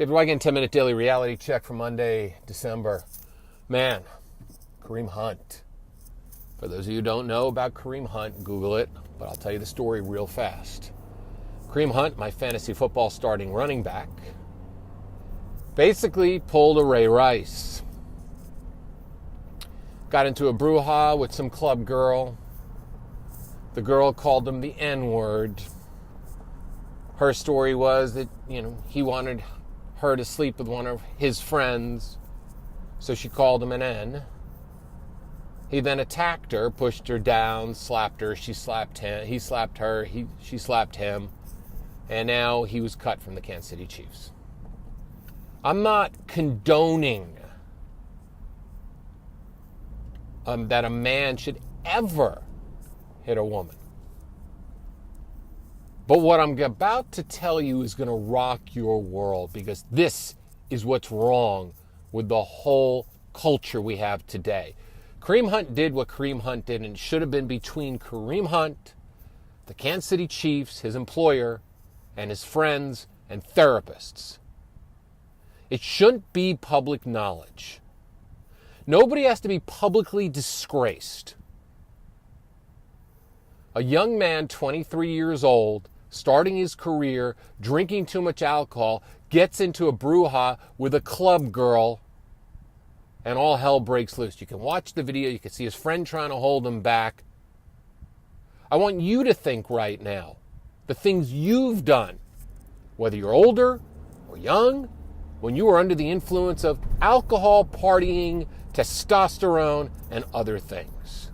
David Wigan, 10-minute daily reality check for Monday, December. Man, Kareem Hunt. For those of you who don't know about Kareem Hunt, Google it, but I'll tell you the story real fast. Kareem Hunt, my fantasy football starting running back, basically pulled a Ray Rice. Got into a brouhaha with some club girl. The girl called him the N-word. Her story was that, he wanted her to sleep with one of his friends, so she called him an N. He then attacked her, pushed her down, slapped her, she slapped him, he slapped her, she slapped him, and now he was cut from the Kansas City Chiefs. I'm not condoning that a man should ever hit a woman. But what I'm about to tell you is going to rock your world, because this is what's wrong with the whole culture we have today. Kareem Hunt did what Kareem Hunt did, and it should have been between Kareem Hunt, the Kansas City Chiefs, his employer, and his friends and therapists. It shouldn't be public knowledge. Nobody has to be publicly disgraced. A young man, 23 years old, starting his career, drinking too much alcohol, gets into a brouhaha with a club girl, and all hell breaks loose. You can watch the video. You can see his friend trying to hold him back. I want you to think right now the things you've done, whether you're older or young, when you were under the influence of alcohol, partying, testosterone, and other things.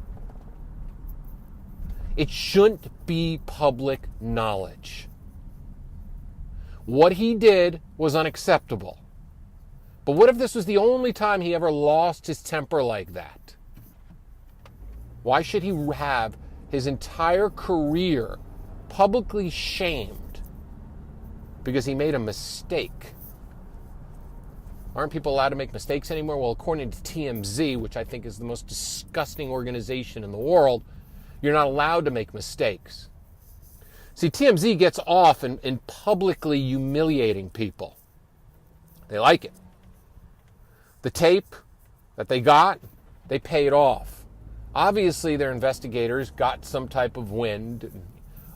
It shouldn't be public knowledge. What he did was unacceptable. But what if this was the only time he ever lost his temper like that? Why should he have his entire career publicly shamed because he made a mistake? Aren't people allowed to make mistakes anymore? Well, according to TMZ, which I think is the most disgusting organization in the world, you're not allowed to make mistakes. See, TMZ gets off in publicly humiliating people. They like it. The tape that they got, they paid off. Obviously, their investigators got some type of wind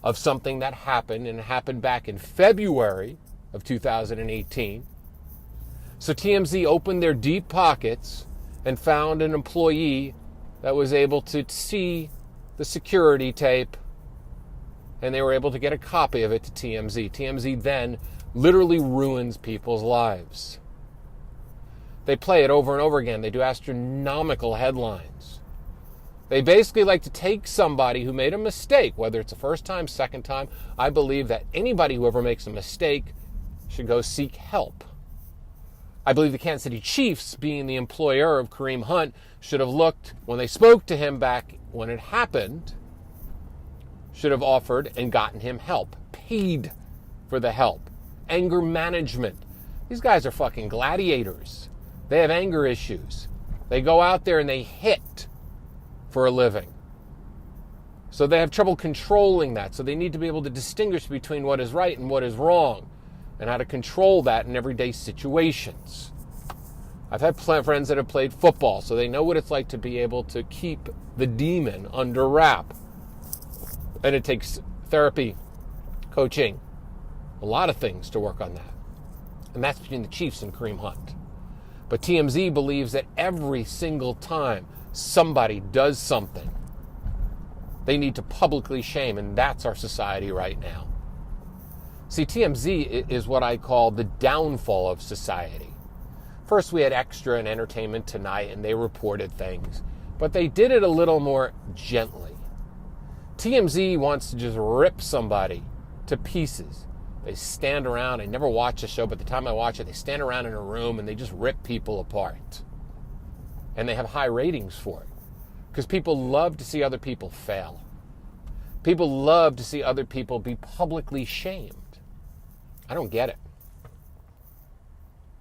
of something that happened, and it happened back in February of 2018. So TMZ opened their deep pockets and found an employee that was able to see the security tape, and they were able to get a copy of it to TMZ. TMZ then literally ruins people's lives. They play it over and over again. They do astronomical headlines. They basically like to take somebody who made a mistake, whether it's the first time, second time. I believe that anybody who ever makes a mistake should go seek help. I believe the Kansas City Chiefs, being the employer of Kareem Hunt, should have looked, when they spoke to him back when it happened, should have offered and gotten him help, paid for the help. Anger management. These guys are fucking gladiators. They have anger issues. They go out there and they hit for a living. So they have trouble controlling that. So they need to be able to distinguish between what is right and what is wrong, and how to control that in everyday situations. I've had friends that have played football, so they know what it's like to be able to keep the demon under wrap. And it takes therapy, coaching, a lot of things to work on that. And that's between the Chiefs and Kareem Hunt. But TMZ believes that every single time somebody does something, they need to publicly shame, and that's our society right now. See, TMZ is what I call the downfall of society. First, we had Extra and Entertainment Tonight, and they reported things, but they did it a little more gently. TMZ wants to just rip somebody to pieces. They stand around. I never watch the show, but the time I watch it, they stand around in a room and they just rip people apart. And they have high ratings for it, because people love to see other people fail. People love to see other people be publicly shamed. I don't get it.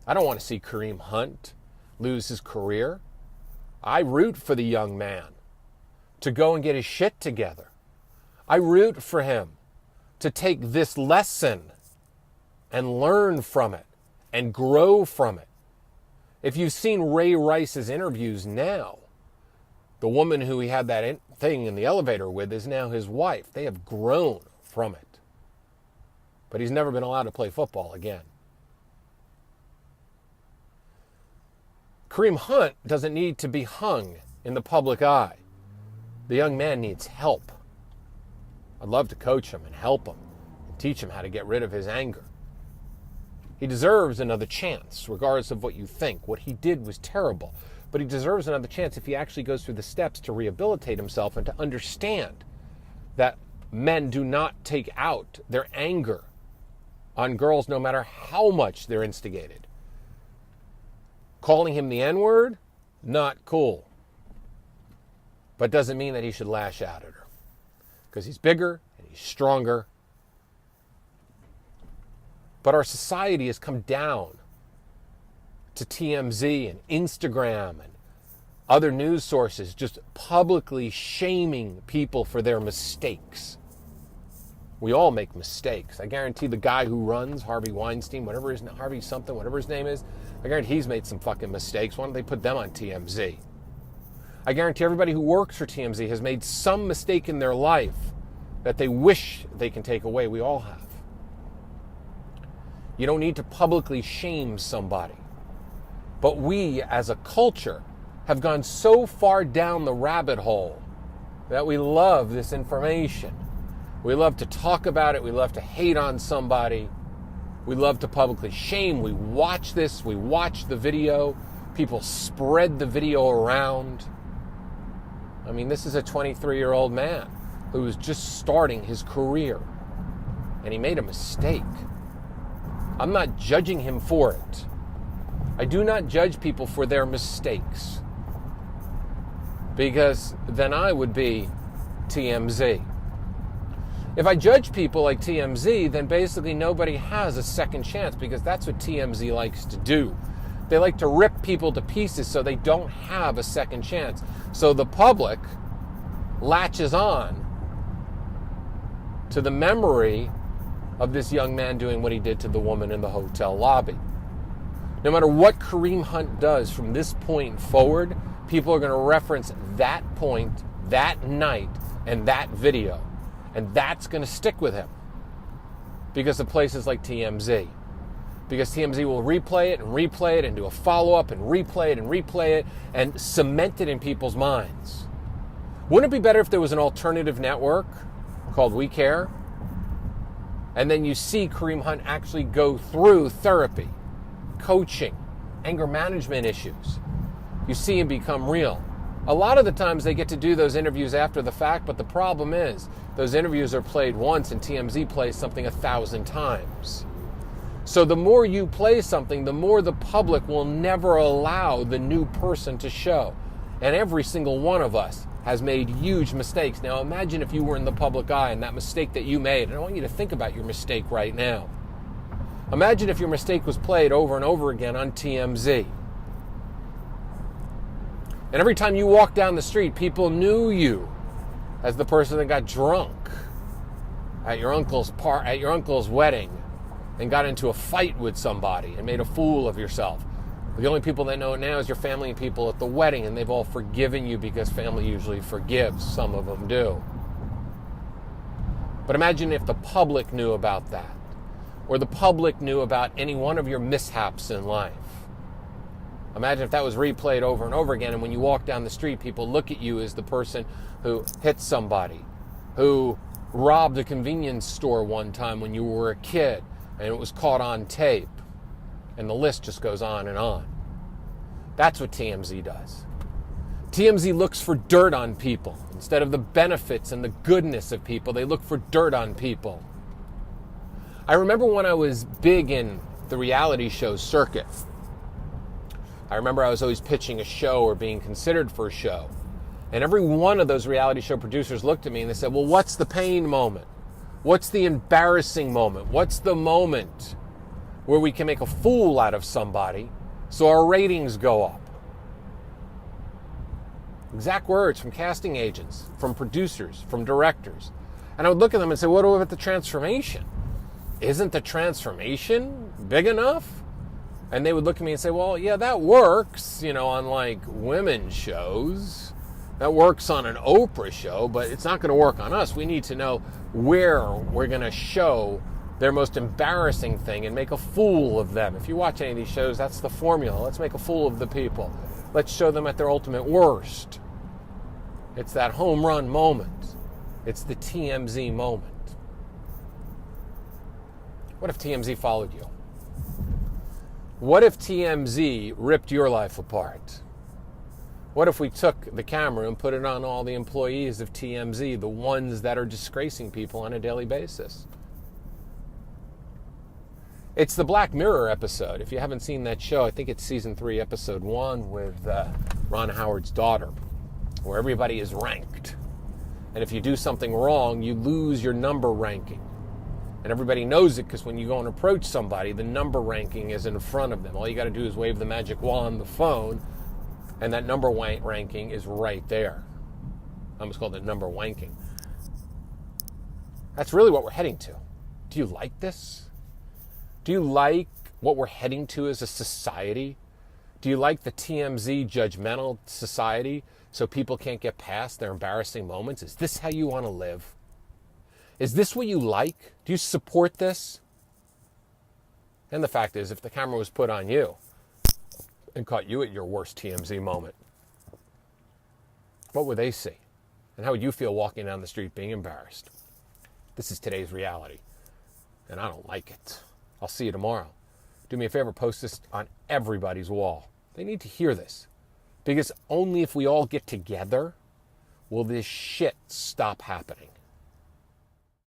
I don't want to see Kareem Hunt lose his career. I root for the young man to go and get his shit together. I root for him to take this lesson and learn from it and grow from it. If you've seen Ray Rice's interviews now, the woman who he had that thing in the elevator with is now his wife. They have grown from it. But he's never been allowed to play football again. Kareem Hunt doesn't need to be hung in the public eye. The young man needs help. I'd love to coach him and help him and teach him how to get rid of his anger. He deserves another chance, regardless of what you think. What he did was terrible, but he deserves another chance if he actually goes through the steps to rehabilitate himself and to understand that men do not take out their anger on girls no matter how much they're instigated. Calling him the N-word, not cool. But doesn't mean that he should lash out at her. Because he's bigger and he's stronger. But our society has come down to TMZ and Instagram and other news sources just publicly shaming people for their mistakes. We all make mistakes. I guarantee the guy who runs Harvey Weinstein, whatever his name is, I guarantee he's made some fucking mistakes. Why don't they put them on TMZ? I guarantee everybody who works for TMZ has made some mistake in their life that they wish they can take away. We all have. You don't need to publicly shame somebody. But we, as a culture, have gone so far down the rabbit hole that we love this information. We love to talk about it. We love to hate on somebody. We love to publicly shame. We watch this. We watch the video. People spread the video around. I mean, this is a 23-year-old man who was just starting his career. And he made a mistake. I'm not judging him for it. I do not judge people for their mistakes. Because then I would be TMZ. If I judge people like TMZ, then basically nobody has a second chance, because that's what TMZ likes to do. They like to rip people to pieces so they don't have a second chance. So the public latches on to the memory of this young man doing what he did to the woman in the hotel lobby. No matter what Kareem Hunt does from this point forward, people are going to reference that point, that night, and that video. And that's going to stick with him because of places like TMZ. Because TMZ will replay it and do a follow-up and replay it and cement it in people's minds. Wouldn't it be better if there was an alternative network called We Care? And then you see Kareem Hunt actually go through therapy, coaching, anger management issues. You see him become real. A lot of the times they get to do those interviews after the fact, but the problem is those interviews are played once and TMZ plays something 1,000 times. So the more you play something, the more the public will never allow the new person to show. And every single one of us has made huge mistakes. Now imagine if you were in the public eye and that mistake that you made, and I want you to think about your mistake right now. Imagine if your mistake was played over and over again on TMZ. And every time you walked down the street, people knew you as the person that got drunk at your uncle's wedding and got into a fight with somebody and made a fool of yourself. The only people that know it now is your family and people at the wedding, and they've all forgiven you because family usually forgives. Some of them do. But imagine if the public knew about that, or the public knew about any one of your mishaps in life. Imagine if that was replayed over and over again, and when you walk down the street, people look at you as the person who hit somebody, who robbed a convenience store one time when you were a kid, and it was caught on tape. And the list just goes on and on. That's what TMZ does. TMZ looks for dirt on people. Instead of the benefits and the goodness of people, they look for dirt on people. I remember when I was big in the reality show circuit. I remember I was always pitching a show or being considered for a show. And every one of those reality show producers looked at me and they said, well, what's the pain moment? What's the embarrassing moment? What's the moment where we can make a fool out of somebody so our ratings go up? Exact words from casting agents, from producers, from directors. And I would look at them and say, what about the transformation? Isn't the transformation big enough? And they would look at me and say, well, yeah, that works, on like women's shows. That works on an Oprah show, but it's not going to work on us. We need to know where we're going to show their most embarrassing thing and make a fool of them. If you watch any of these shows, that's the formula. Let's make a fool of the people. Let's show them at their ultimate worst. It's that home run moment. It's the TMZ moment. What if TMZ followed you? What if TMZ ripped your life apart? What if we took the camera and put it on all the employees of TMZ, the ones that are disgracing people on a daily basis? It's the Black Mirror episode. If you haven't seen that show, I think it's season 3, episode 1 with Ron Howard's daughter, where everybody is ranked. And if you do something wrong, you lose your number ranking. And everybody knows it because when you go and approach somebody, the number ranking is in front of them. All you got to do is wave the magic wand, the phone, and that number ranking is right there. I almost called it number wanking. That's really what we're heading to. Do you like this? Do you like what we're heading to as a society? Do you like the TMZ judgmental society so people can't get past their embarrassing moments? Is this how you want to live? Is this what you like? Do you support this? And the fact is, if the camera was put on you and caught you at your worst TMZ moment, what would they see? And how would you feel walking down the street being embarrassed? This is today's reality, and I don't like it. I'll see you tomorrow. Do me a favor, post this on everybody's wall. They need to hear this, because only if we all get together will this shit stop happening.